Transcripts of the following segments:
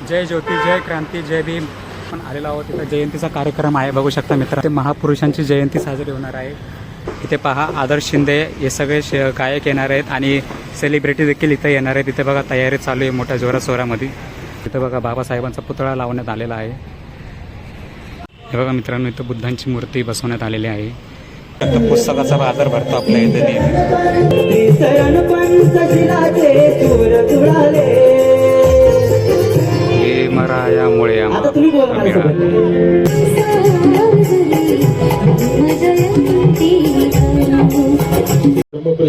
जय ज्योती, जय क्रांती, जय भीम. आपण आलेलो आहोत. इथं जयंतीचा कार्यक्रम आहे, बघू शकता मित्र. ते महापुरुषांची जयंती साजरी होणार आहे. इथे पहा आदर्श शिंदे हे सगळे गायक येणार आहेत आणि सेलिब्रिटी देखील इथे येणार आहेत. इथे बघा तयारी चालू आहे मोठ्या जोराशोरामध्ये. इथं बघा बाबासाहेबांचा पुतळा लावण्यात आलेला आहे. हे बघा मित्रांनो, इथं बुद्धांची मूर्ती बसवण्यात आलेली आहे. आता पुस्तकाचा बाजार भरतो आपल्या इथे हे मरायामुळे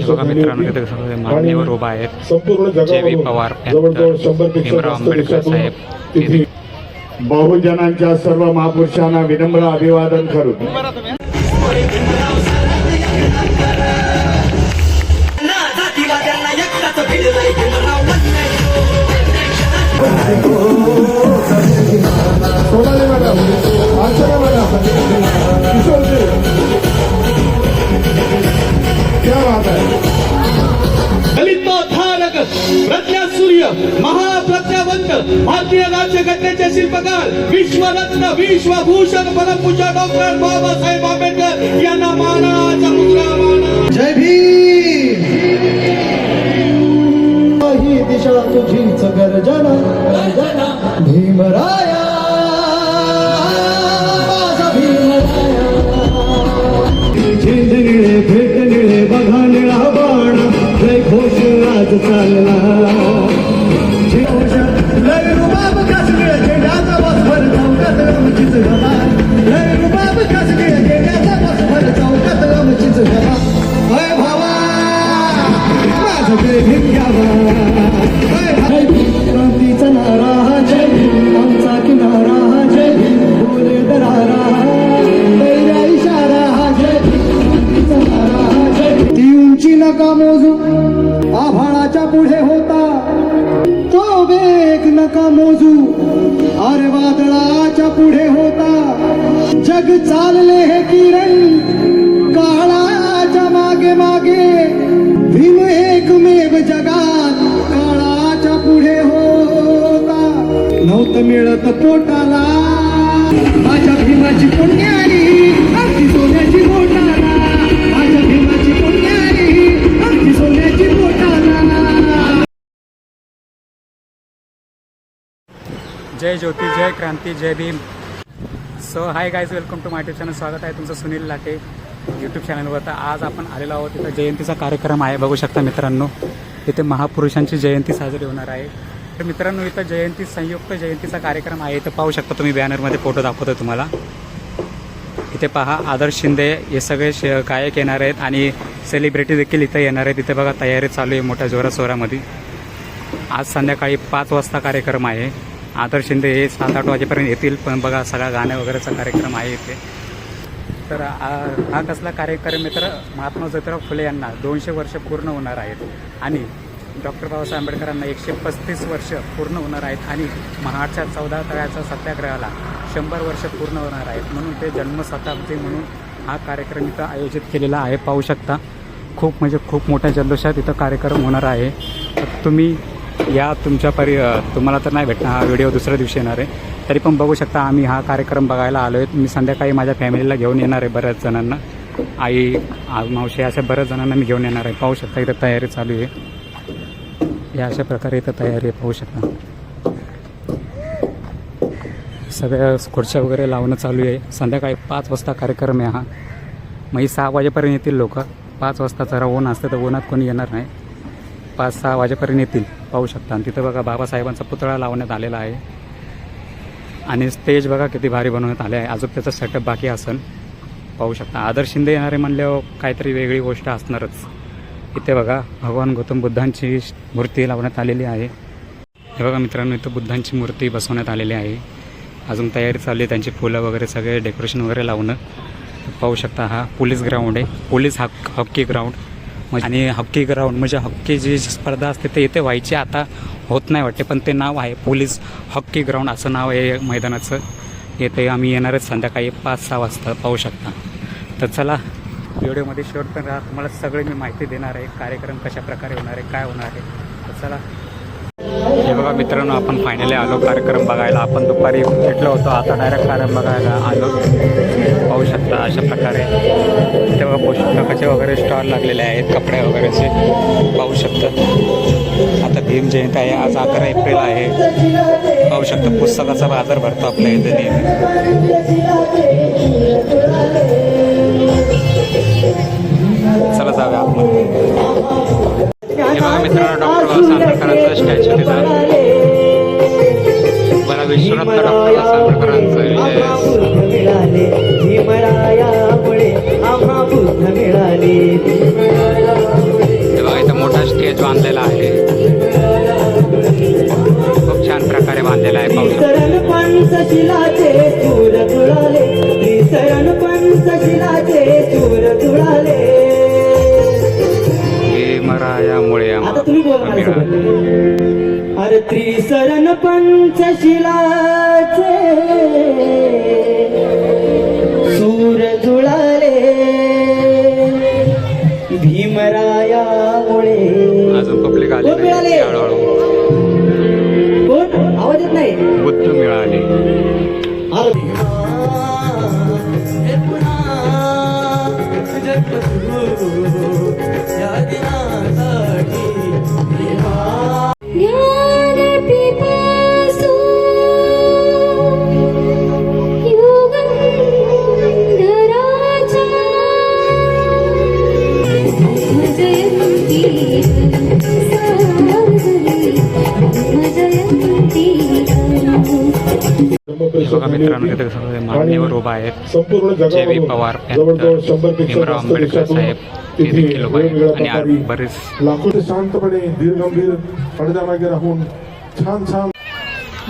बघा मित्रांनो, तिथे मान्यवर उभा आहेत. जे व्ही पवार, भीमराव आंबेडकर साहेब. बहुजनांच्या सर्व महापुरुषांना विनम्र अभिवादन करून प्रज्ञा सूर्य, महाप्रज्ञावंत, भारतीय राज्यघटनेचे शिल्पकार, विश्वरत्न, विश्वभूषण, परमपूज्य डॉक्टर बाबासाहेब आंबेडकर यांना मानाचा मुद्रा माना. जय भीम. ही दिशा तुझीच गर्जना, भीमराया माझा भीमराया. झेंड निळे, भेट निळे, बघा निळा बाण, जय घोष आज चालला. लय रुबाब कसले झेंड्याचा बसभर चौकात रमचीच गमा. लय रुबाब कसले झेंड्याचा बसभर चौकात रमचीच गमा. अय भावा माझं जय भीम घ्यावा. क्रांतीचा नारा जय भीम, आमचा किनारा जय भीम, बोले दरारा पहिला इशारा जय भीम, क्रांतीचा नारा जय भीम. ती उंची नका मोजू, आभाळाच्या पुढे होता तो वेग नका मोजू, अरे वादळाच्या पुढे होता जग चालले हे किरण काळाच्या मागे मागे. भीम एकमेव जगात काळाच्या पुढे होता. नव्हतं मिळत पोटाला माझ्या भीमाची पुण्यारी, अगदी सोन्याची पोटाला. माझ्या भीमाची पुण्यारी, अगदी सोन्याची पोटाला. जय ज्योती, जय क्रांती, जय Bhim. So hi guys, welcome to my YouTube channel. स्वागत आहे तुमचं सुनील लाटे यूट्यूब चॅनलवर. तर आज आपण आलेलो आहोत. इथं जयंतीचा कार्यक्रम आहे, बघू शकता मित्रांनो. इथे महापुरुषांची जयंती साजरी होणार आहे. तर मित्रांनो, इथं जयंती संयुक्त जयंतीचा कार्यक्रम आहे. इथं पाहू शकता तुम्ही, बॅनरमध्ये फोटो दाखवतो तुम्हाला. इथे पहा आदर्श शिंदे हे सगळे गायक येणार आहेत आणि सेलिब्रिटी देखील इथे येणार आहेत. इथे बघा तयारी चालू आहे मोठ्या जोराशोरामध्ये. आज संध्याकाळी 5 वाजता कार्यक्रम आहे. आदर्श शिंदे हे 7-8 वाजेपर्यंत येतील, पण बघा सगळा गाण्या वगैरेचा कार्यक्रम आहे इथे. तर हा कसला कार्यक्रम आहे, तर महात्मा ज्योतिराव फुले यांना 200 वर्ष पूर्ण होणार आहेत आणि डॉक्टर बाबासाहेब आंबेडकरांना 135 वर्ष पूर्ण होणार आहेत आणि महाडच्या 14 तळ्याच्या सत्याग्रहाला 100 वर्ष पूर्ण होणार आहेत. म्हणून ते जन्मशताब्दी म्हणून हा कार्यक्रम इथं आयोजित केलेला आहे. पाहू शकता, खूप खूप मोठ्या जल्लोषात इथं कार्यक्रम होणार आहे. तर तुम्ही या तुम्हाला तर नाही भेटणार, हा व्हिडिओ दुसऱ्या दिवशी येणार आहे. तरी पण बघू शकता, आम्ही हा कार्यक्रम बघायला आलो आहे. मी संध्याकाळी माझ्या फॅमिलीला घेऊन येणार आहे, बऱ्याच जणांना, आई मावशी अशा बऱ्याच जणांना मी घेऊन येणार आहे. पाहू शकता इथं तयारी चालू आहे. या अशा प्रकारे इथं तयारी आहे, पाहू शकता. सगळ्या खुर्च्या वगैरे लावणं चालू आहे. संध्याकाळी 5 वाजता कार्यक्रम आहे हा. मग 6 वाजेपर्यंत येतील लोक. 5 वाजता जरा ऊन असतं तर उन्हात कोणी येणार नाही. 5-6 वाजेपर्यंत येतील, पाहू शकता. आणि तिथं बघा बाबासाहेबांचा पुतळा लावण्यात आलेला आहे आणि स्टेज बघा किती भारी बनवण्यात आले आहे. अजून त्याचा सेटअप बाकी असेल, पाहू शकता. आदर्श शिंदे येणारे म्हणल्यावर काहीतरी वेगळी गोष्ट असणारच. इथे बघा भगवान गौतम बुद्धांची मूर्ती लावण्यात आलेली आहे. हे बघा मित्रांनो, इथं बुद्धांची मूर्ती बसवण्यात आलेली आहे. अजून तयारी चालली आहे, त्यांची फुलं वगैरे सगळे डेकोरेशन वगैरे लावणं. पाहू शकता, हा पोलीस ग्राउंड आहे, पोलीस हॉकी ग्राउंड. आणि हॉकी ग्राउंड म्हणजे हॉकी जी स्पर्धा असते ते इथे व्हायची, आता होत नाही वाटते, पण ते नाव आहे पोलीस हॉकी ग्राउंड असं नाव आहे मैदानाचं. येथे आम्ही येणारच संध्याकाळी 5-6 वाजता, पाहू शकता. तर चला व्हिडिओमध्ये शेवट पण राहा, तुम्हाला सगळी मी माहिती देणार आहे. कार्यक्रम कशा प्रकारे होणार आहे, काय होणार आहे. तर चला हे बघा मित्रांनो, आपण फायनली आलो कार्यक्रम बघायला. आपण दुपारी भेटलो होतो, आता डायरेक्ट कार्यक्रम बघायला आलो. पाहू शकता अशा प्रकारे इथे बघा पुस्तकाचे वगैरे स्टॉल लागलेले आहेत, कपडे वगैरेचे पाहू शकता. आता भीम जयंती आहे, आज 11 एप्रिल आहे. पाहू शकता पुस्तकाचा बाजार भरतो आपल्या इथे नेहमी. चला जाऊया आतमध्ये. हे बघा मित्रांनो, डॉक्टर बाबासाहेब आंबेडकरांचं स्टॅच्यू तिथं. मला विश्वरत्न डॉक्टर बाबासाहेब आंबेडकरांचं विजय. हे बघा इथं मोठा स्टेज बांधलेला आहे, खूप छान प्रकारे बांधलेला आहे. पाहू शकता. भीमरायामुळे आम्हाला मिळाले. अरे त्रिसरण पंचशिलाचे सूर जुळाले भीमरायामुळे. अजून पब्लिक आली कोण मिळाले? नाही हळूहळू. कोण आवाज येत नाही. बुद्ध मिळाले. बघा मित्रांनो, तिथे सगळे मान्यवर उभा आहेत. जे बी पवार, भीमराव आंबेडकर साहेब ते देखील उभा आहेत आणि बरेच लाखो शांतपणे धीरगंभीर पडद्यामागे राहून छान छान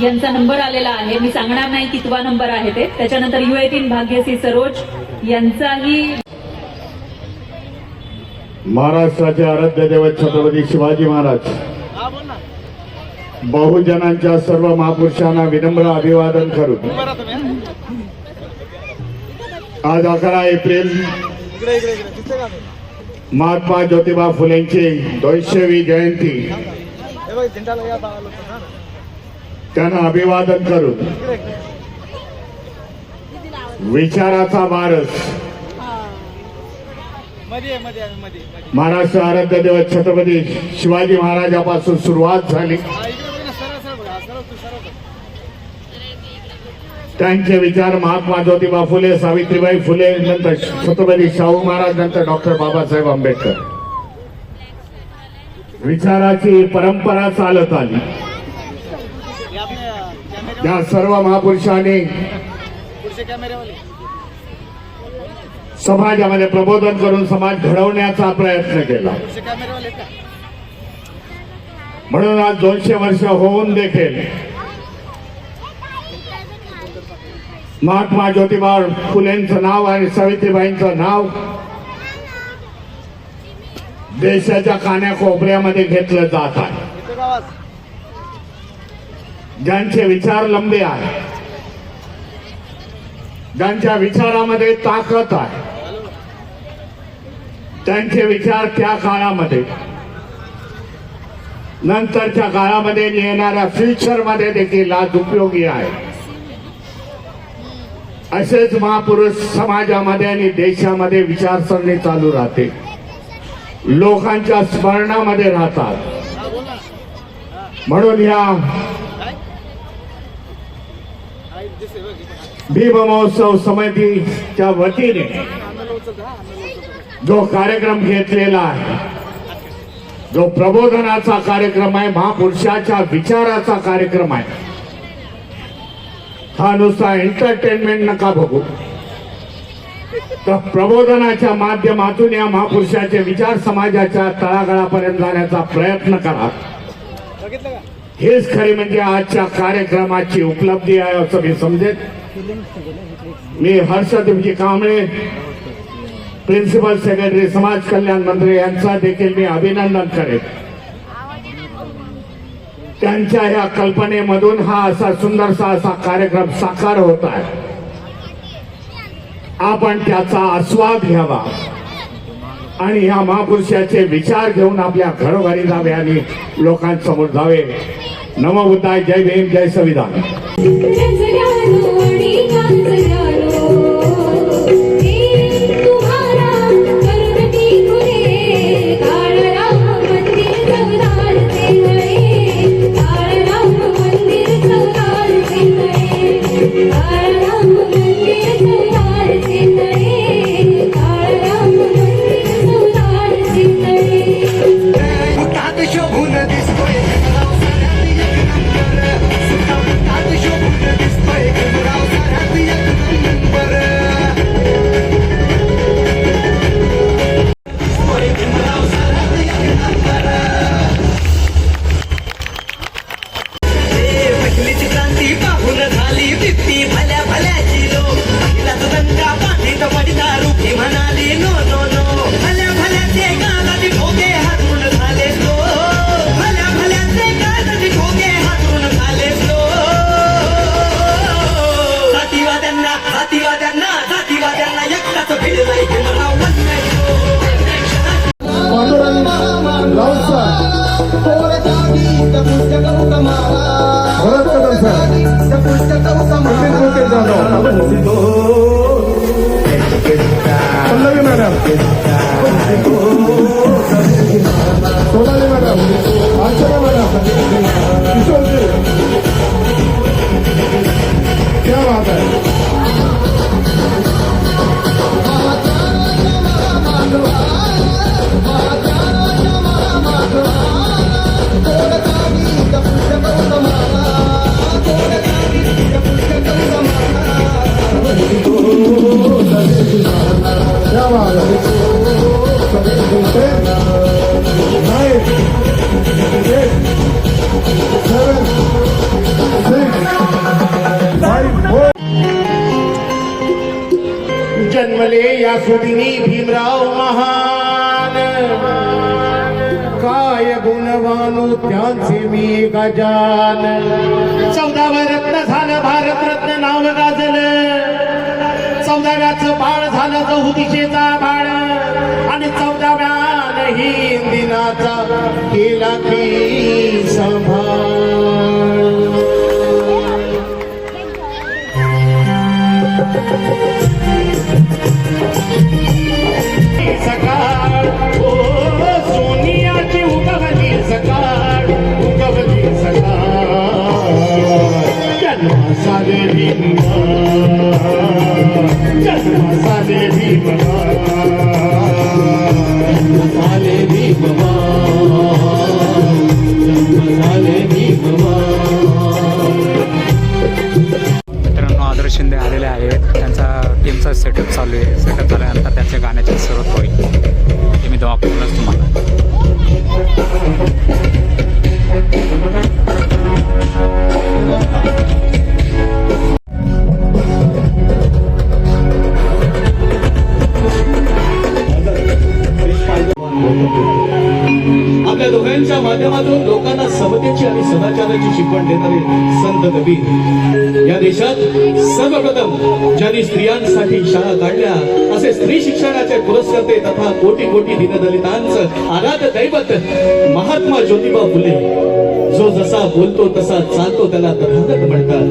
यांचा नंबर आलेला आहे. मी सांगणार नाही कितवा नंबर आहे ते. त्याच्यानंतर U18 भाग्यश्री सरोज यांचाही. महाराष्ट्राचे आराध्य दैवत छत्रपती शिवाजी महाराज, बहुजनांच्या सर्व महापुरुषांना विनम्र अभिवादन करून आज 11 एप्रिल महात्मा ज्योतिबा फुलेंची 200वी जयंती, त्यांना अभिवादन करून विचाराचा वारस महाराष्ट्र आराध्य दैवत छत्रपती शिवाजी महाराजापासून सुरुवात झाली. त्यांचे विचार महात्मा ज्योतिबा फुले, सावित्रीबाई फुले, नंतर छत्रपती शाहू महाराज, नंतर डॉक्टर बाबासाहेब आंबेडकर. विचाराची परंपरा चालत आली. त्या सर्व महापुरुषांनी समाजामध्ये प्रबोधन करून समाज घडवण्याचा प्रयत्न केला. म्हणून आज 200 वर्ष होऊन देखील महात्मा ज्योतिबा फुलेंचं नाव आणि सावित्रीबाईंचं नाव देशाच्या कानाकोपऱ्यामध्ये घेतलं जात आहे. ज्यांचे विचार लंबे आहेत, ज्यांच्या विचारामध्ये ताकद आहे, त्यांचे विचार त्या काळामध्ये, नंतरच्या काळामध्ये येणाऱ्या फ्युचरमध्ये देखील आज उपयोगी आहे. असेच महापुरुष समाजामध्ये आणि देशामध्ये विचारसरणी चालू राहते, लोकांच्या स्मरणामध्ये राहतात. म्हणून या भीम महोत्सव समितीच्या वतीने जो कार्यक्रम घेतलेला आहे, जो प्रबोधनाचा कार्यक्रम आहे, महापुरुषाच्या विचाराचा कार्यक्रम आहे, हा नुसता एंटरटेनमेंट नका बघू, तर प्रबोधनाच्या माध्यमातून या महापुरुषाचे विचार समाजाच्या तळागाळापर्यंत जाण्याचा प्रयत्न करा. हेच खरी म्हणजे आजच्या कार्यक्रमाची उपलब्धी आहे असं मी समजेन. मी हर्षदेवजी कांबळे, प्रिन्सिपल सेक्रेटरी, समाज कल्याण मंत्री यांचा देखील मी अभिनंदन करेन. त्यांच्या ह्या कल्पनेमधून हा असा सुंदरसा असा कार्यक्रम साकार होत आहे. आपण त्याचा आस्वाद घ्यावा. आणि ह्या महापुरुषाचे विचार घेऊन आपल्या घरोघरी जावे आणि लोकांसमोर जावे. नमो बुद्धाय. जय भीम. जय संविधान. सुतात शोभून दिसतोय घनराव साऱ्यात एक नंबर. सुतात शोभून दिसतोय घनराव साऱ्यात एक नंबर. दिसतोय घनराव साऱ्यात एक नंबर. पहिलीची क्रांती पाहून झाली बिप्पी भल्या भल्याची लोक. पहिलाच दंगा पाठीत पडला रुखी म्हणाली नो नो नो. भल्या भल्याचे गालाची ठोके हातून झाले लो. भल्या भल्याचे गालाची ठोके हातून झाले लो. जातीवाद्यांना जातीवाद्यांना जातीवाद्यांना एकटाच भिडलाय Ghanrao Pandurang Raut Bharat Kadam Pandit Mukesh Jadhav, Pallavi madam, Sonali madam, Archana madam, Kishorji, क्या बात है. क्या बात है. 9, 8, 7, 6, 5, 4. जन्मले या सुदिनी भीमराव महान. काय गुणवानु त्यांचे मी गजान. 14वे रत्न झालं भारतरत्न नाव गाजलं. 14व्याचं बाळ झालं चौदिशेचा बाळ. आणि 14व्यानं ही दिनाचा केला की संभाळ. सकाळ ओ सोनियाची उगवली सकाळ. उगवली सकाळ. जन्म झाले भीमराव. जन्म झाले भीमराव. जन्म झाले भीमराव. जन्म झाले भीमराव. मित्रांनो आदर्श शिंदे आलेले आहेत. त्यांचा टीमचा सेटअप चालू आहे. सेटअप झाल्यानंतर त्यांच्या गाण्याची सुरुवात होईल. ते मी दाखवूनच तुम्हाला. आपल्या दोघांच्या माध्यमातून लोकांना समतेची आणि सदाचाराची शिकवण देणारे संत कबीर या देशात सर्वप्रथम ज्यांनी स्त्रियांसाठी शाळा काढल्या असे स्त्री शिक्षणाचे पुरस्कर्ते तथा कोटी कोटी दीनदलितांचं आराध्य दैवत महात्मा ज्योतिबा फुले. जो जसा बोलतो तसा चालतो त्याला तथागत म्हणतात.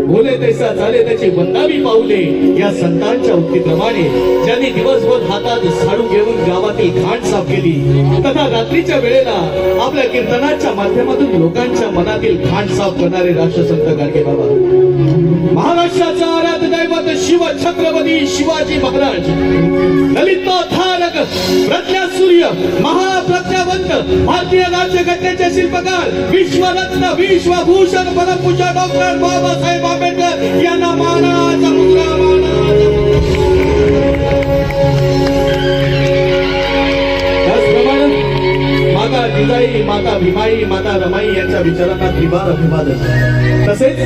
बोले तैसा चाले त्याची वंदावी पाऊले. या संतांच्या उक्तीप्रमाणे ज्यांनी दिवसभर हातात झाडू घेऊन गावातील घाण साफ केली तथा रात्रीच्या वेळेला आपल्या कीर्तनाच्या माध्यमातून लोकांच्या मनातील घाण साफ करणारे राष्ट्रसंत गाडगे बाबा. महाराष्ट्राचा आराध्य दैवत शिव छत्रपती शिवाजी महाराज. ललितोद्धारक प्रज्ञा सूर्य महाप्रज्ञावंत भारतीय राज्यघटनेचे शिल्पकार विश्वरत्न विश्वभूषण परमपूज्य डॉक्टर बाबासाहेब आंबेडकर यांना मानाचा मुद्रा. त्याचप्रमाणे माता जिजाई माता भीमाई माता रमाई यांच्या विचारांना त्रिवार अभिवादन. तसेच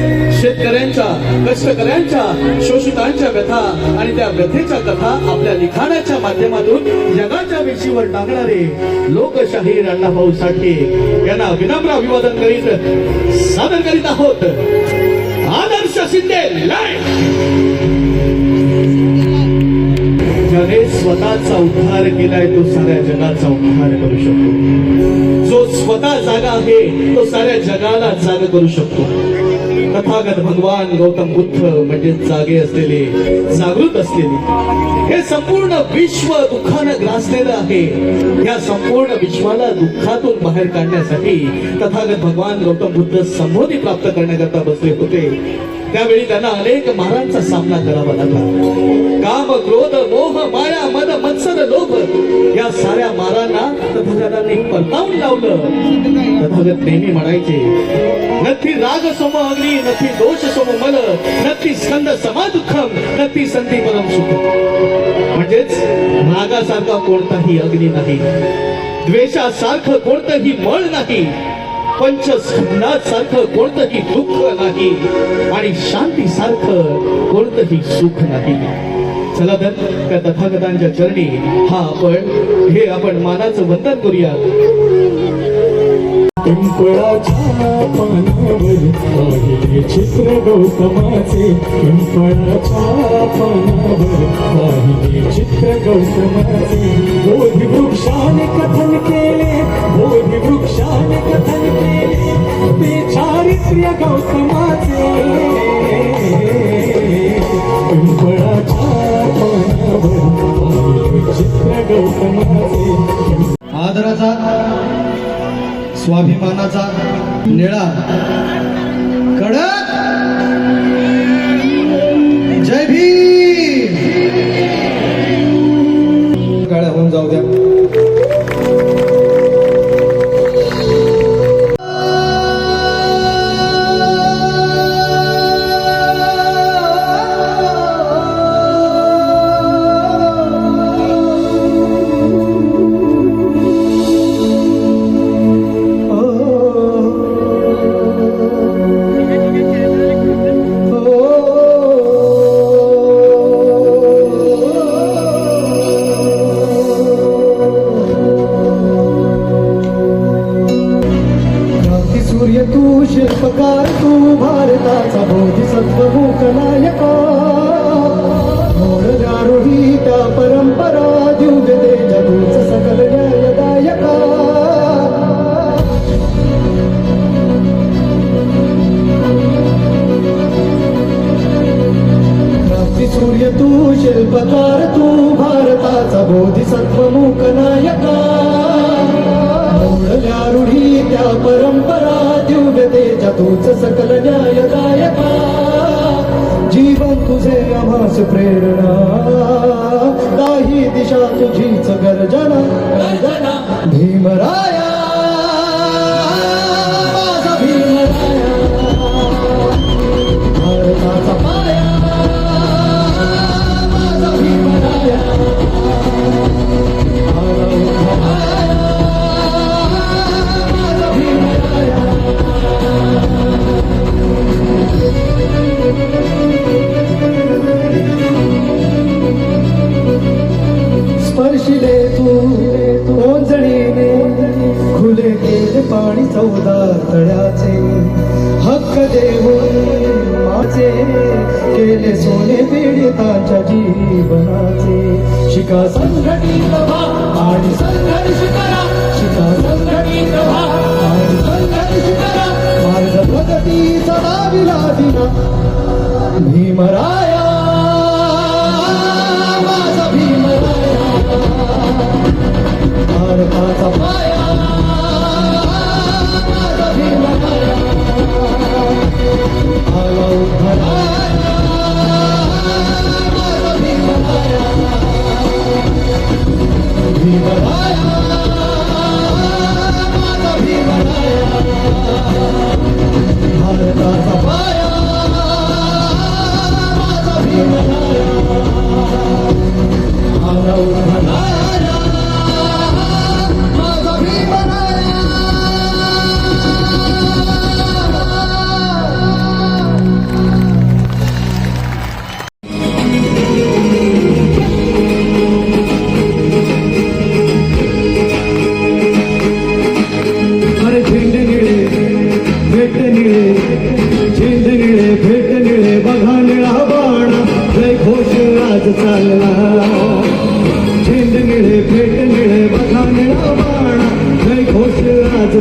शेतकऱ्यांच्या कष्टकऱ्यांच्या शोषितांच्या व्यथा आणि त्या व्यथेच्या कथा आपल्या लिखाणाच्या माध्यमातून जगाच्या वेशीवर टाकणारे लोकशाहीर अण्णाभाऊ साठे यांना विनम्र अभिवादन करीत सादर करीत आहोत आदर्श शिंदे लाईव्ह. ज्याने स्वतःचा उद्धार केलाय तो साऱ्या जगाचा उद्धार करू शकतो. जो स्वतः जागा आहे तो साऱ्या जगाला जागा करू शकतो. तथागत भगवान गौतम बुद्ध म्हणजे जागे असलेले, जागृत असलेले. हे संपूर्ण विश्व दुःखानं ग्रासलेलं आहे. या संपूर्ण विश्वाला दुःखातून बाहेर काढण्यासाठी तथागत भगवान गौतम बुद्ध संबोधी प्राप्त करण्याकरता बसले होते. त्यावेळी त्यांना अनेक मारांचा सामना करावा लागला. काम, क्रोध, मोह, माया, मद, मत्सर, लोभ या साऱ्या मारांना तथागतांनी परतावून लावलं. तथागत नेहमी म्हणायचे, नथी राग सोम अग्नी, नथी दोष सोम मल, नथी स्कंद समा दुःखम, नथी संधी परम सुख. म्हणजेच रागासारखा कोणताही अग्नी नाही, द्वेषासारखं कोणतंही मळ नाही, पंचस्कंदासारखं कोणतंही दुःख नाही आणि शांतीसारखं कोणतंही सुख नाही. चला तर त्या तथागतांच्या चरणी आपण मानाचं वंदन करूया. पिंपळाच्या पानावर पाहिले चित्र गौतमाचे, पिंपळाच्या पानावर पाहिले चित्र गौतमाचे. बोधी वृक्षाने कथन केले, बोधी वृक्षाने कथन केले ते चारित्र्य गौतमाचे. पिंपळाच्या पानावर पाहिले चित्र गौतमाचे. आदराचा, स्वाभिमानाचा निळा कडक जय भीम गाड्या होऊन जाऊ द्या. सूर्य तू, शिल्पकार तू, भारताचा बोधिसत्व मूकनायका. मोडल्यारोही त्या परंपरा, दिव्य तेजा तूच सकल न्यायदायका. क्रांती सूर्य तू, शिल्पकार तू, भारताचा बोधिसत्व मूकनायका. मोडल्या रूढी त्या परंपरा, दिव्य तेजा तूच सकल न्यायदायका. जीवन तुझे आम्हास प्रेरणा, काही दिशा तुझीच गर्जना. भीमराया, माझा भीमराया, भारताचा पाया, माझा भीमराया. स्पर्शिले तू ओंजळीने, खुले केले पाणी 14 तळ्याचे. हक्क देऊन माझे केले सोने पीडितांच्या जीवनाचे. शिका संघटित व्हा आणि संघर्ष करा, शिका संघटित व्हा आणि संघर्ष करा. मार्ग प्रगतीचा दाविला दिला. भीमराया, माझा भीमराया, भारताचा पाया, माझा भीमराया. आला उद्धाराया, माझा भीमराया. भीमराया, माझा भीमराया, भारताचा पाया, माझा भीमराया. आला उद्धाराया, माझा भीमराया. अरे झेंड निळे, भेट निळे, झेंड निळे, भेट निळे, बघा निळा बाण, लय घोष आज चालला.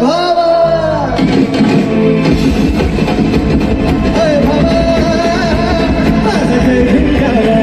भावा माझं जय भिंगारा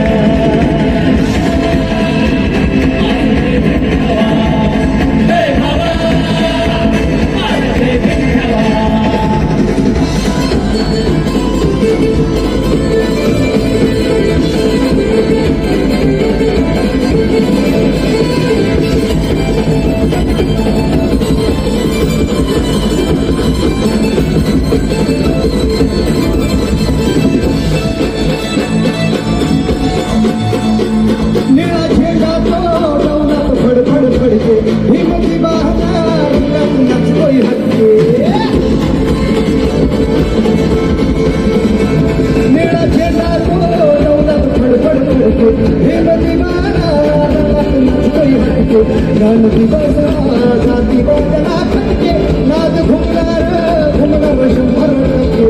निळा झेंडा डौलात फडफड फडके भीमती बहादुर नाचतोय हत्ती निळा झेंडा डौलात फडफड फडके भीमती बहादुर नाचतोय हत्ती गान दिवस जाती बदला फटके नाद घुमणार शंभर टक्के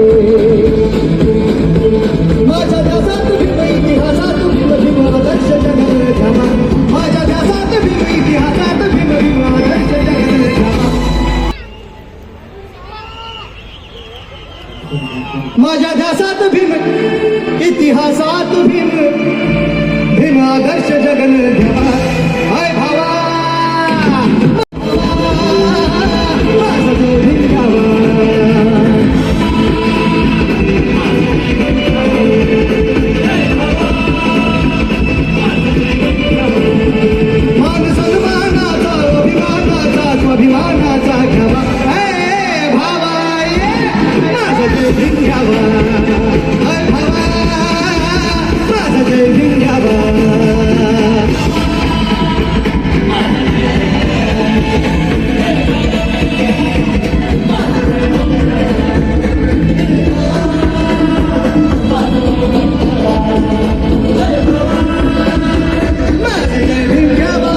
माझ्या ध्यासात भीम इतिहासात भीम आदर्श जगन घ्यावा माझ्या ध्यासात भीम इतिहासात भीम आदर्श जगन घ्यावा माझ्या ध्यासात भीम इतिहासात भीम आदर्श जगन घ्यावा हाय भावा माझा जो भीम घ्यावा मान सन्मानाचा अभिमानाचा स्वाभिमानाचा घ्यावा भावा माझं जय भीम घ्यावा भावा माझं जय भीम घ्यावा माझं जय भीम घ्यावा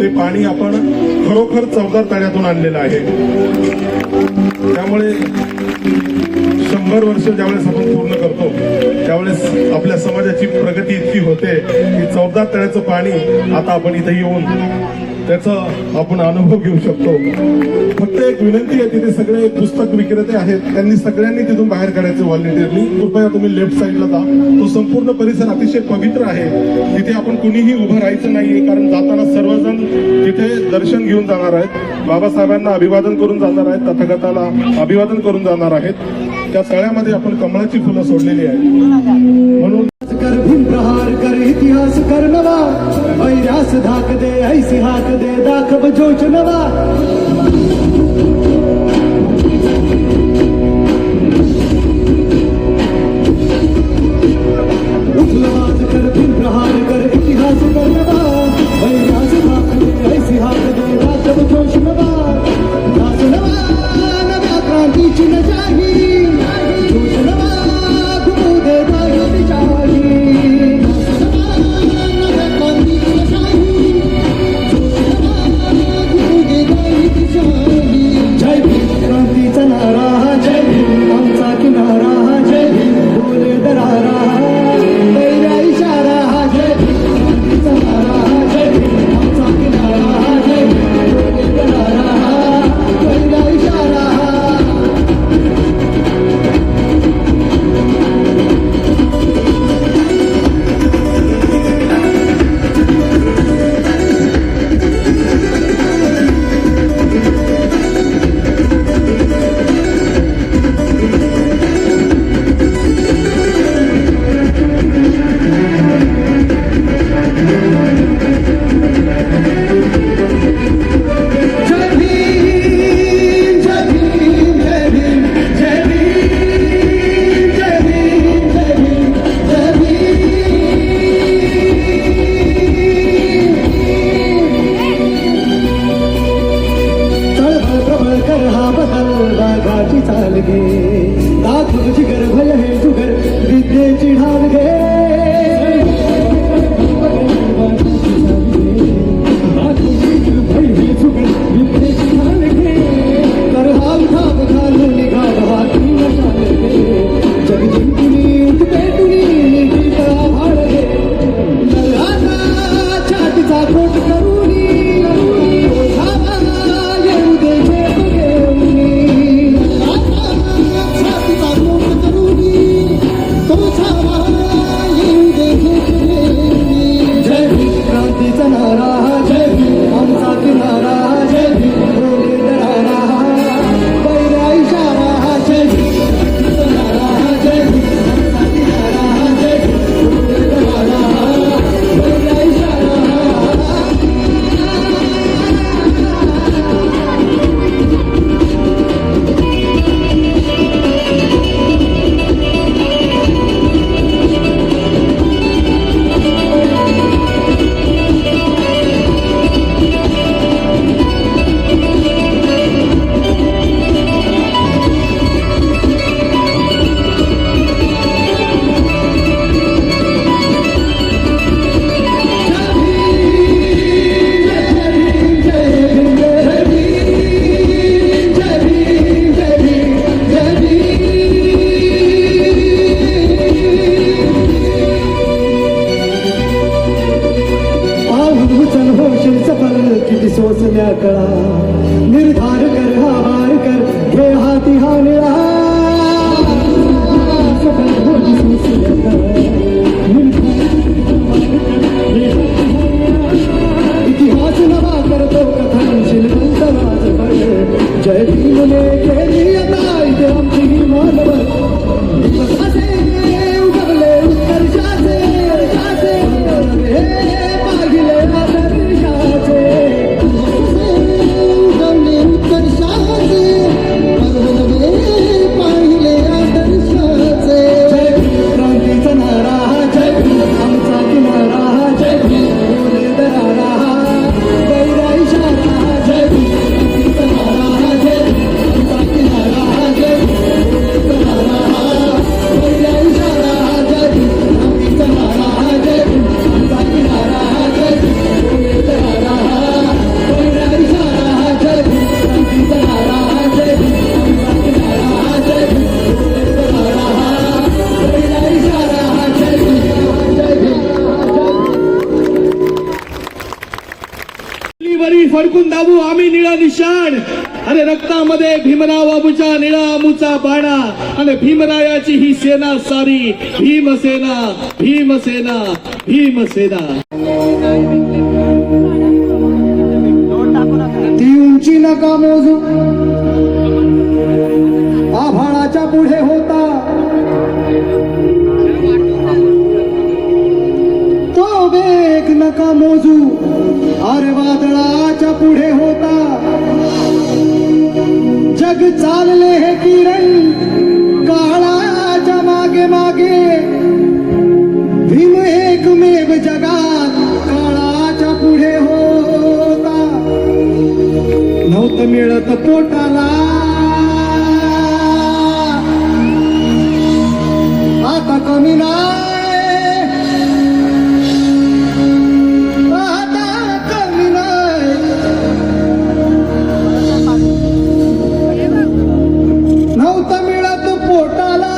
ते पाणी आपण खरोखर चवदार तळ्यातून आणलेलं आहे. त्यामुळे 100 वर्ष ज्यावेळेस आपण पूर्ण करतो त्यावेळेस आपल्या समाजाची प्रगती इतकी होते की चवदार तळ्याचं पाणी आता आपण इथे येऊन त्याचा आपण अनुभव घेऊ शकतो. फक्त एक विनंती आहे, तिथे सगळे पुस्तक विक्रेते आहेत, त्यांनी सगळ्यांनी तिथून बाहेर काढायचे व्हॉलेंटिअरनी. कृपया तुम्ही लेफ्ट साईडला जा. तो संपूर्ण परिसर अतिशय पवित्र आहे. तिथे आपण कुणीही उभं राहायचं नाहीये, कारण जाताना सर्वजण तिथे दर्शन घेऊन जाणार आहेत, बाबासाहेबांना अभिवादन करून जाणार आहेत, तथागताला अभिवादन करून जाणार आहेत. त्या तळ्यामध्ये आपण कमळाची फुलं सोडलेली आहेत. म्हणून कर भीम प्रहार कर इतिहास कर नवा ऐरास धाक दे ऐसी हाक दे दाखव जोच नवा उठलवाज कर भीम प्रहार कर इतिहास कर नवा ऐरास धाक दे ऐसी हाक दे दाखव जोच नवा दास नवा नव्या क्रांतीची न जाही जोच नवा घुमू दे दाही चाही जय भीम क्रांतीचा नारा जय भीम आमचा किनारा जय भीम बोले दरारा पहिला इशारा जय छातीचा कोट करूनी धावा येऊ दे झेप घेऊनी छातीचा कोट करूनी तो छावा येऊ दे झेप घेऊनी जय भीम क्रांतीचा नारा जय भीम आमचा किनारा जय भीम बोले दरारा बैरा इशारा जय भीम क्रांतीचा नारा जय भीम आमचा किनारा जय भीम बोले दरारा बैरा इशारा सोचल्या कळा निर्धार कर हा वार कर घे हाती हा निळा सफल होती सोचल्या कळा इतिहास नवा करतो कथनशील संत राजभर जय भीमने केली आता इथे आमची ही मानवर दिवसाचे उगवले उत्कर्षाचे हे पाहिले आदर्शाचे पाहिले आदर्शाचे जय भीम क्रांतीचा नारा जय भीम आमचा किनारा जय भीम बोले दरारा बैरा इशारा जय भीम क्रांतीचा नारा जय भीम आमचा किनारा जय भीम बोले दरारा बैरा इशारा जय भीम क्रांतीचा नारा जय भीम आमचा किनारा जय भीम बोले दरारा बैरा इशारा जय भीम क्रांतीचा नारा जय भीम आमचा किनारा जय भीम बोले दरारा बैरा इशारा जय भीम जय भीम वरी फडकून दाबू आम्ही निळा निशाण अरे रक्तामध्ये भीमराव बाबूचा निळा आमूचा बाणा आणि भीमरायाची ही सेना सारी भीमसेना भीमसेना भीमसेना ती उंची नका मोजू आभाळाच्या पुढे होता तो वेग नका मोजू अरे वादळाच्या पुढे होता जग चालले हे किरण काळाच्या मागे मागे भीम एकमेव जगात काळाच्या पुढे होता नव्हतं मिळत पोटाला आता कमी नाही आता कमी नाही नव्हतं मिळत पोटाला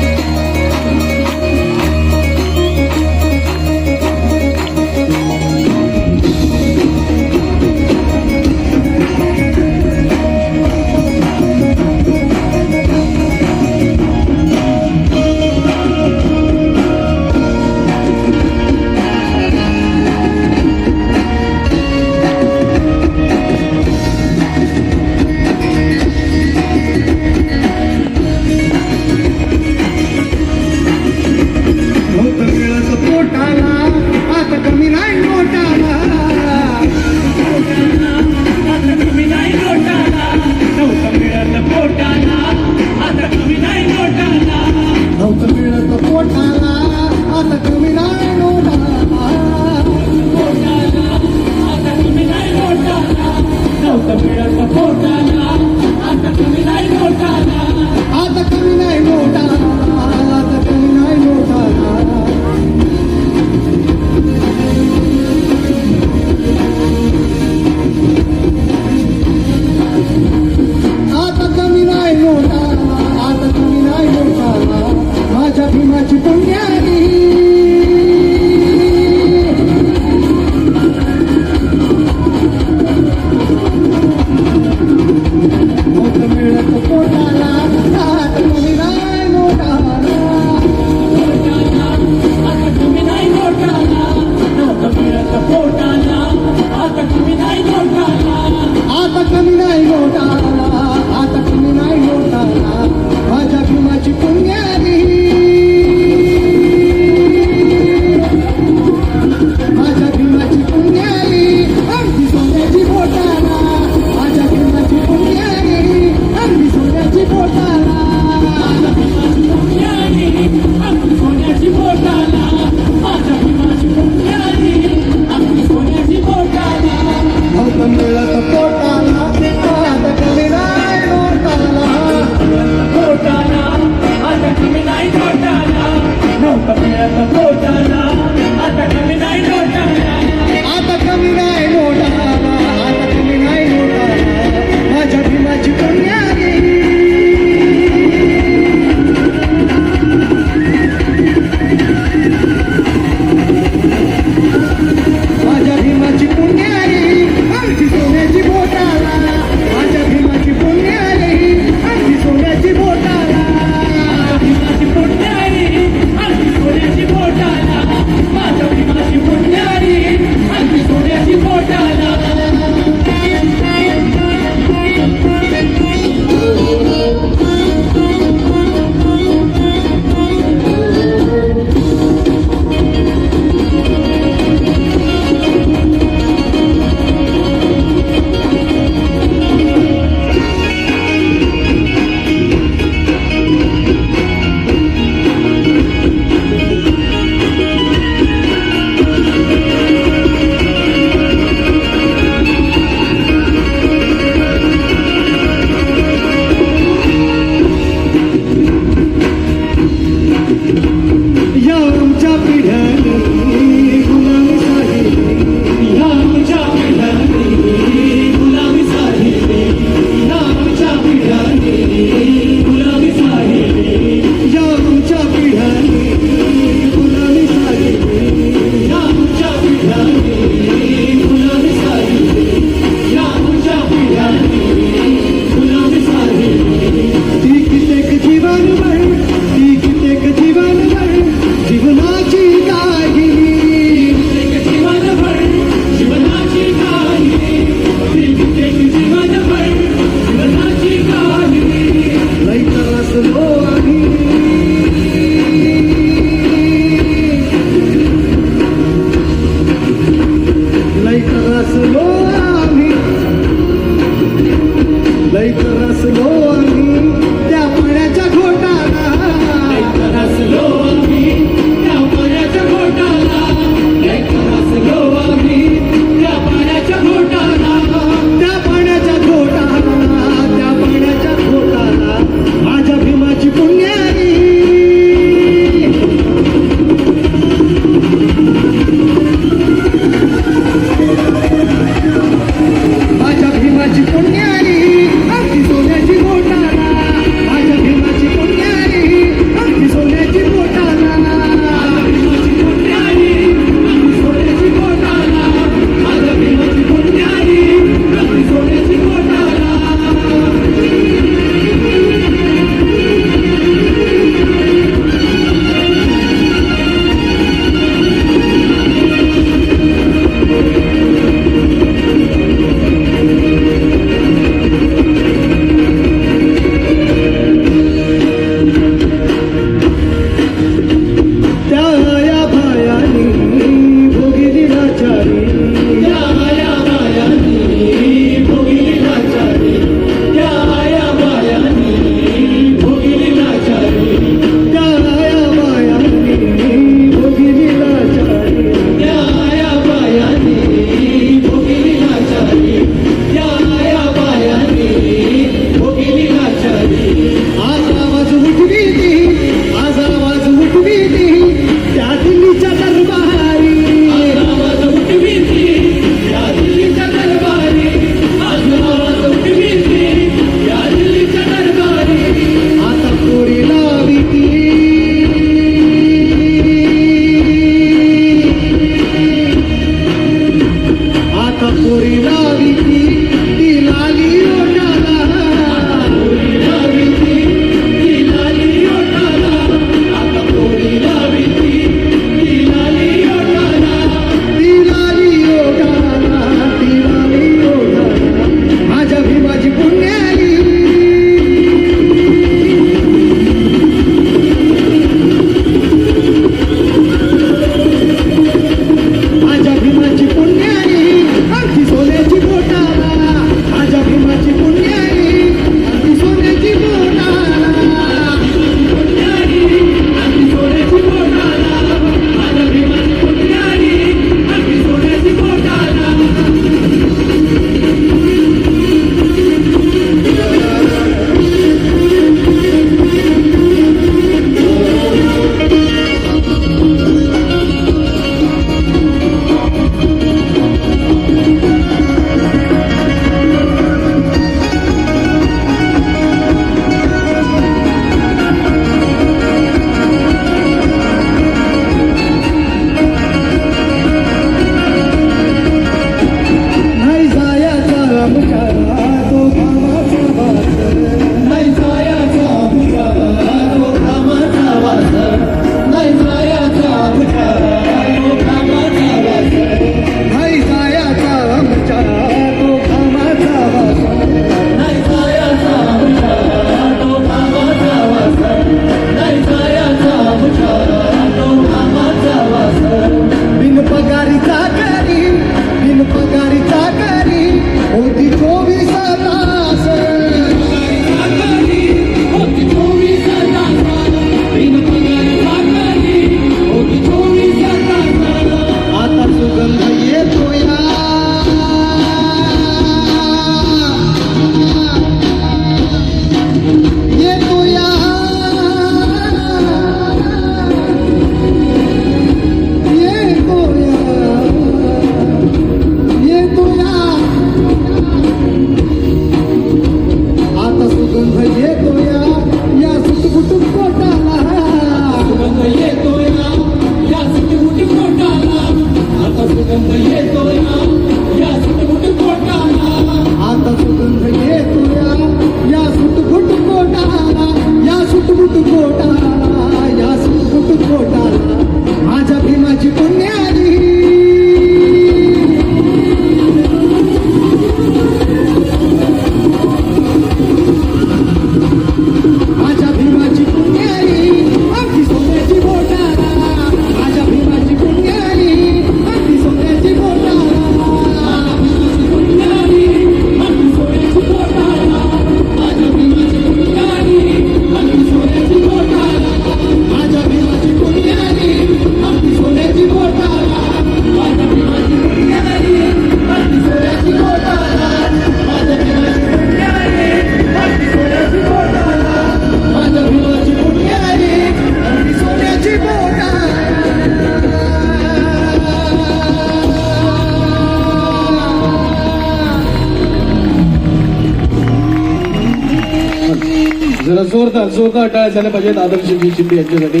जरा जोरदार टाळ्या झाल्या पाहिजेत आदर्शजी शिंदे यांच्यासाठी.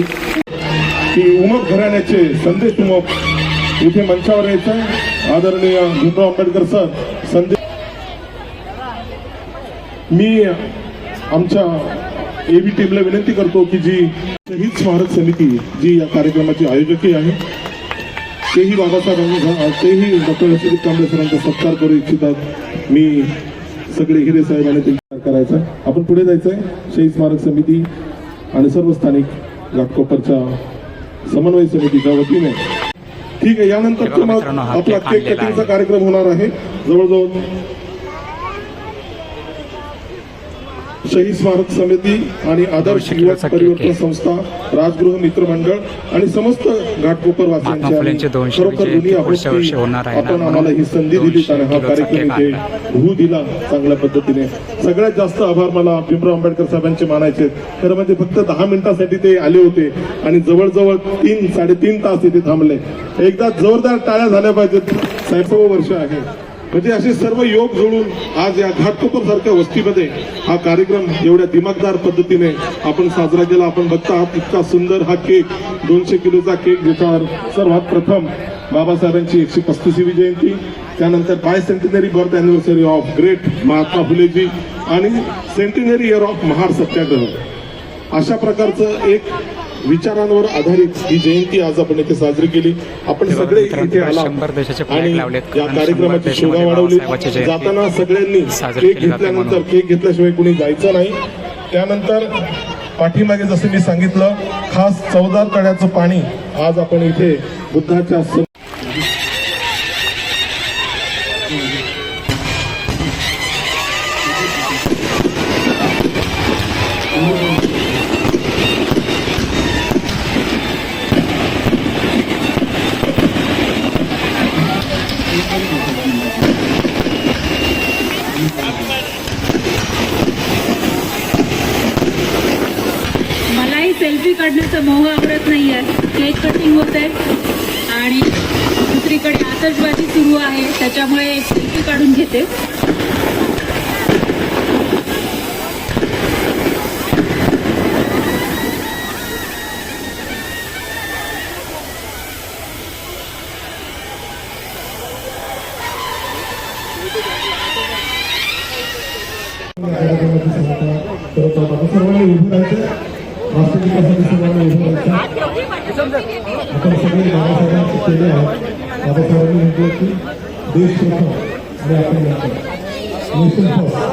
की उमप घराण्याचे संदेश उमप इथे मंचावर यायचं. आदरणीय भीमराव आंबेडकर सर संदेश. मी आमच्या एबी टीमला विनंती करतो की जी शहीद स्मारक समिती जी या कार्यक्रमाची आयोजकी आहे तेही बाबासाहेबांनी तेही डॉक्टर रशीद कांबळे सरांचा सत्कार करू इच्छितात. मी सगळे हिरे साहेबांनी त्यांचा करायचा. आपण पुढे जायचंय. शहीद स्मारक समिती आणि सर्व स्थानिक घाटकोपरच्या समन्वय समितीच्या वतीने. ठीक आहे. यानंतर मग आपला केक कटिंगचा कार्यक्रम होणार आहे. जवळजवळ शहीद स्मारक समिती आणि आदर्श युवक परिवर्तन संस्था, राजगृह मित्र मंडळ आणि समस्त घाटकोपर वासियांचे खरोखर दुनिया आपण आम्हाला ही संधी दिली आणि हा कार्यक्रम इथे होऊ दिला चांगल्या पद्धतीने. सगळ्यात जास्त आभार मला भीमराव आंबेडकर साहेबांचे मानायचे. खरं म्हणजे फक्त 10 मिनिटासाठी ते आले होते आणि जवळजवळ 3-3.5 तास इथे थांबले. एकदा जोरदार टाळ्या झाल्या पाहिजेत. 60 वर्ष आहे म्हणजे असे सर्व योग जोडून आज या घाटकोपर सारख्या वस्तीमध्ये हा कार्यक्रम एवढ्या दिमागदार पद्धतीने आपण साजरा केला. आपण बघता आहात इतका सुंदर हा केक, 200 किलोचा केक, ज्याच्यावर सर्वात प्रथम बाबासाहेबांची 135वी जयंती, त्यानंतर bicentenary birth anniversary of great Mahatma Phuleji आणि centenary year of Mahar Satyagraha, अशा प्रकारचं एक विचारांवर आधारित ही जयंती आज आपण इथे साजरी केली. आपण सगळे इथे आला आणि या कार्यक्रमाची शोभा वाढवली. जाताना सगळ्यांनी केक घेतल्यानंतर केक घेतल्याशिवाय कुणी जायचं नाही. त्यानंतर पाठीमागे जसं मी सांगितलं खास 14 तळ्याचं पाणी आज आपण इथे बुद्धाच्या मलाही सेल्फी काढण्याचा मोह आवडत नाहीये. केक कटिंग होत आहे आणि दुसरीकडे आतषबाजी सुरू आहे, त्याच्यामुळे एक सेल्फी काढून घेते. सर्वांनी उभं राहायचं. राष्ट्रविकासासाठी सर्वांनी उभं राहायचं. आपण सगळे बाबासाहेबांचे केले आहे. बाबासाहेबांनी म्हटलं की देश प्रथम आणि आपण नेशन फर्स्ट.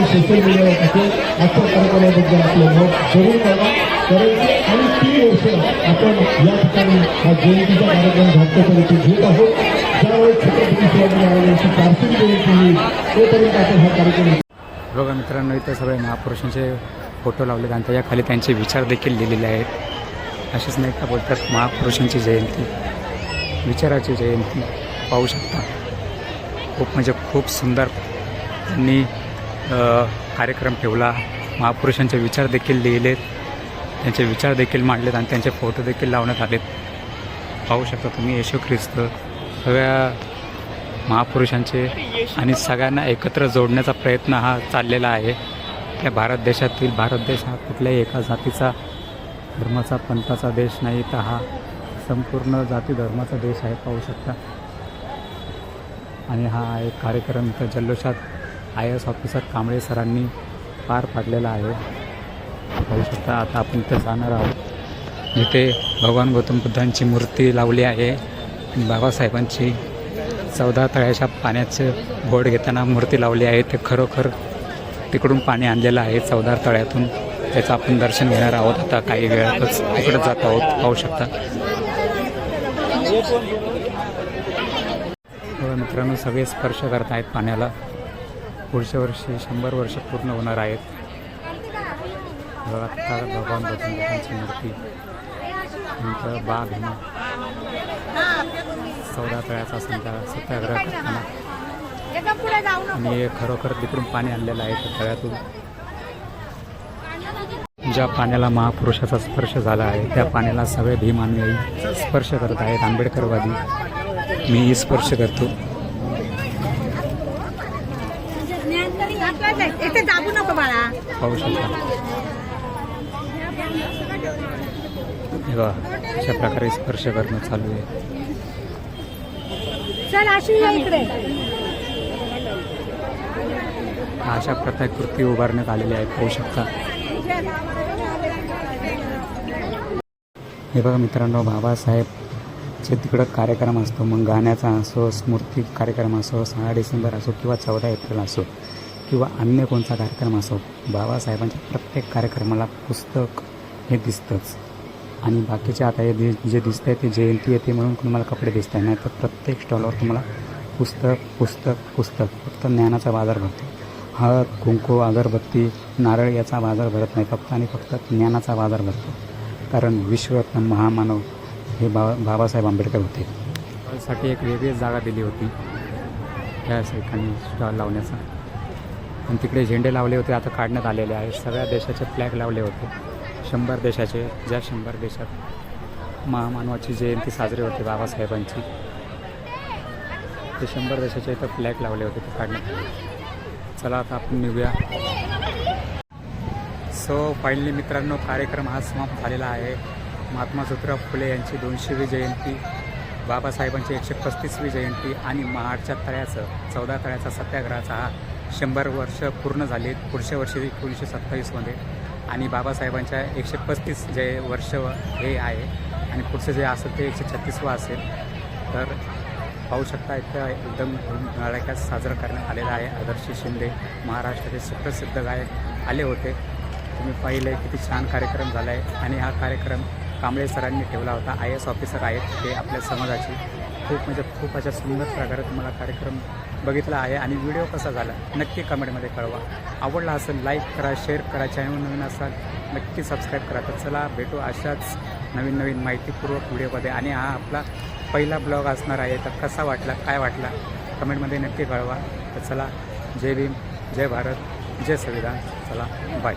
सोशल मीडियावर आजच्या कार्यक्रमाबद्दल आपलं मत जरूर करा. कारण आणि 3 वर्ष आपण या ठिकाणी हा जयंतीचा कार्यक्रम घाटकोपर इथे घेत आहोत. ज्यावेळेस छत्रपती शिवाजी महाराजांची 400वी जयंती होईल तोपर्यंत आपण हा कार्यक्रम. बघा मित्रांनो, इथे सगळे महापुरुषांचे फोटो लावलेत आणि त्याच्या खाली त्यांचे विचार देखील लिहिलेले आहेत. असेच नाही का बोलतात महापुरुषांची जयंती, विचाराची जयंती. पाहू शकता खूप म्हणजे खूप सुंदर त्यांनी कार्यक्रम ठेवला. महापुरुषांचे विचार देखील लिहिलेत, त्यांचे विचार देखील मांडलेत आणि त्यांचे फोटो देखील लावण्यात आलेत. पाहू शकता तुम्ही येशू ख्रिस्त, सगळ्या महापुरुषांचे आणि सगळ्यांना एकत्र जोडण्याचा प्रयत्न हा चाललेला आहे. आपल्या भारत देश हा कुठल्याही एका जातीचा धर्माचा पंथाचा देश नाही तर हा संपूर्ण जाती धर्माचा देश आहे, पाहू शकता. आणि हा एक कार्यक्रम इथं जल्लोषात IAS ऑफिसर कांबळे सरांनी पार पाडलेला आहे, पाहू शकता. आता आपण इथं जाणार आहोत. इथे भगवान गौतम बुद्धांची मूर्ती लावली आहे. बाबासाहेबांची 14 तळ्याच्या पाण्याचं बोट घेताना मूर्ती लावली आहे. ते खरोखर तिकडून पाणी आणलेलं आहे 14 तळ्यातून. त्याचं आपण दर्शन घेणार आहोत. आता काही वेळातच तिकडं जात आहोत, पाहू शकता. मित्रांनो, सगळे स्पर्श करत आहेत पाण्याला. पुढच्या वर्षी 100 वर्ष पूर्ण होणार आहेत. आता भगवान गौतम बुद्धांची मूर्ती, नंतर बा भीमा 14 तळ्याचा सत्याग्रह करताना, आणि खरोखर तिकडून पाणी आणलेलं आहे त्या तळ्यातून. ज्या पाण्याला महापुरुषाचा स्पर्श झाला आहे त्या पाण्याला सगळे भीम अनुयायी स्पर्श करत आहेत. आंबेडकरवादी मी स्पर्श करतो. पाहू शकता हे बघा, अशा प्रकारे स्पर्श करणं चालू आहे. अशा प्रतिकृती उभारण्यात आलेल्या आहेत, पाहू शकता. हे बघा मित्रांनो, बाबासाहेबचे तिकडं कार्यक्रम असतो, मग गाण्याचा असो, स्मृती कार्यक्रम असो, 6 डिसेंबर असो किंवा 14 एप्रिल असो किंवा अन्य कोणता कार्यक्रम असो, बाबासाहेबांच्या प्रत्येक कार्यक्रमाला पुस्तक हे दिसतंच. आणि बाकीचे आता हे जे दिसतं आहे ते जयंती येते म्हणून तुम्हाला कपडे दिसत आहे, नाही तर प्रत्येक स्टॉलवर तुम्हाला पुस्तक पुस्तक पुस्तक. फक्त ज्ञानाचा बाजार भरतो. हळद, कुंकू, अगरबत्ती, नारळ याचा बाजार भरत नाही, फक्त आणि फक्त ज्ञानाचा बाजार भरतो. कारण विश्वरत्न महामानव हे बाबासाहेब आंबेडकर होते. त्यासाठी एक वेगळीच जागा दिली होती त्या ठिकाणी स्टॉल लावण्याचा. आणि तिकडे झेंडे लावले होते, आता काढण्यात आलेले आहेत. सगळ्या देशाचे फ्लॅग लावले होते, 100 देशाचे. ज्या 100 देशात महामानवाची जयंती साजरी होते बाबासाहेबांची, ते 100 देशाचे इथं फ्लॅग लावले होते, ते काढण्यात आले. चला आता आपण निघूया. सो फायनली मित्रांनो, कार्यक्रम हा समाप्त झालेला आहे. महात्मा ज्योतिराव फुले यांची 200वी जयंती, बाबासाहेबांची 135वी जयंती आणि महाडच्या तळ्याचं 14 तळ्याचा सत्याग्रहाचा हा 100 वर्ष पूर्ण झाले. पुढच्या वर्षी 1927मध्ये आणि बाबासाहेबांच्या 135 वर्ष हे आहे आणि पुढचं जे असेल ते 136वा असेल. तर पाहू शकता इथं एकदम धडाक्यात साजरं करण्यात आलेला आहे. आदर्श शिंदे महाराष्ट्राचे सुप्रसिद्ध गायक आले होते. तुम्ही पाहिलं किती छान कार्यक्रम झाला आहे. आणि हा कार्यक्रम कांबळे सरांनी ठेवला होता. IAS ऑफिसर आहेत ते आपल्या समाजाची. खूप अशा सुंदर प्रकारे तुम्हाला कार्यक्रम बघितला आहे. आणि व्हिडिओ कसा झाला नक्की कमेंटमध्ये कळवा. आवडला असेल लाईक करा, शेअर करा. चॅनल नवीन असाल नक्की सबस्क्राईब करा. तर चला भेटू अशाच नवीन माहितीपूर्वक व्हिडिओमध्ये. आणि हा आपला पहिला ब्लॉग असणार आहे. तर कसा वाटला, काय वाटला कमेंटमध्ये नक्की कळवा. तर चला, जय भीम, जय भारत, जय संविधान. चला बाय.